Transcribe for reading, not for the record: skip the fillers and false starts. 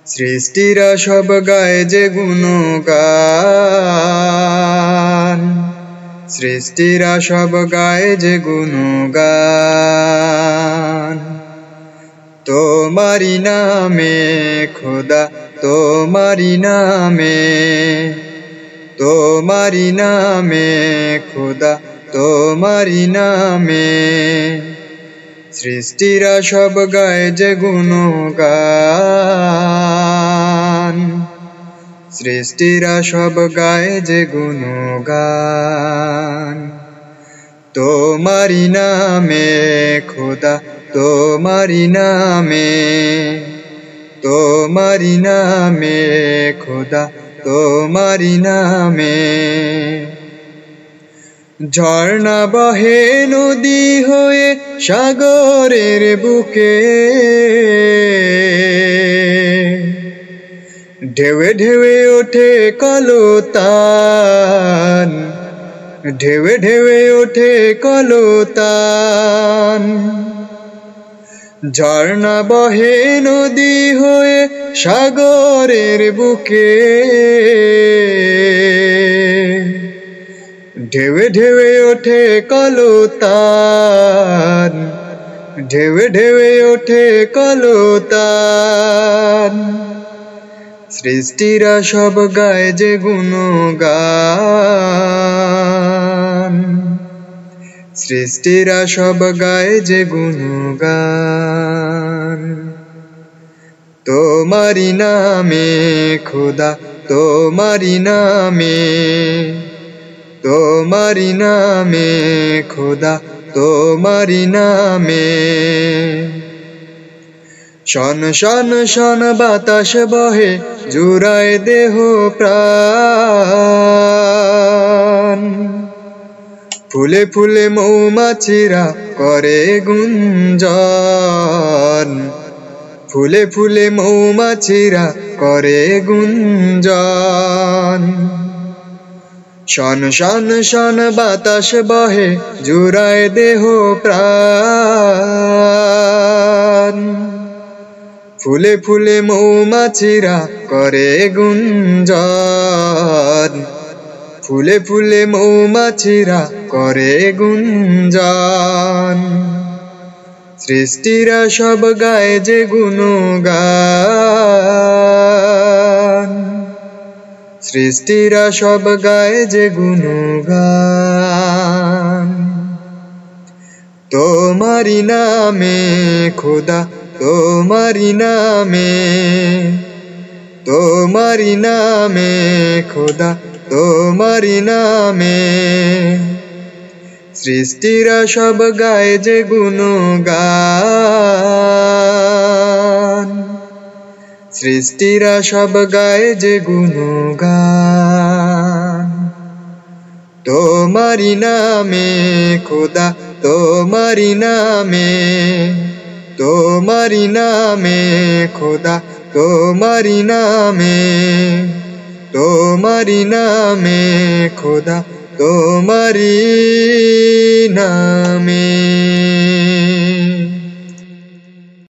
সৃষ্টিরা সব গায় যে গুণগান, সৃষ্টিরা সব গায় যে গুণগান। তোমারি নামে খোদা, তোমারি নামে, তোমারি নামে খোদা, তোমারি নামে। সৃষ্টিরা সব গায় যে গুণগান, সৃষ্টিরা সব গায় যে গুণগান। তোমারি নামে খোদা, তোমারি নামে, তোমারি নামে খোদা, তোমারি নামে। ঝর্ণা বহে নদী হয়ে সাগরের বুকে, ঢেউে ঢেউে ওঠে কলতান, ঢেউে ঢেউে ওঠে কলতান। ঝর্ণা বহে নদী হয়ে সাগরের বুকে, ঢেউে ঢেউে ওঠে কলতান, ঢেউে ঢেউে ওঠে কলতান। সৃষ্টিরা সব গায় যে গুণগান, সৃষ্টিরা সব গায় যে গুণগান। তোমারি নামে খোদা, তোমারি নামে, তোমারি নামে খোদা, তোমারি নামে। শন শন শন বাতাস বহে জুড়ায় দেহ প্রাণ, ফুলে ফুলে মৌমাছিরা করে গুঞ্জন, ফুলে ফুলে মৌমাছিরা করে গুঞ্জন। শন শন শন বাতাস বহে জুড়ায় দেহ প্রাণ, ফুলে ফুলে মৌমাছিরা করে গুঞ্জন, ফুলে ফুলে মৌমাছিরা করে গুঞ্জন। সৃষ্টিরা সব গায় যে গুণগান, সৃষ্টিরা সব গায় যে গুণগান। তোমারি নামে খোদা, তোমারি নামে, তোমারি নামে খোদা, তোমারি নামে। সৃষ্টিরা সব গায় যে গুণগান, সৃষ্টিরা সব গায় যে গুণগান। তোমারি নামে খোদা, তোমারি নামে, তোমারি নামে খোদা, তোমারি নামে, তোমারি নামে খোদা, তোমারি নামে।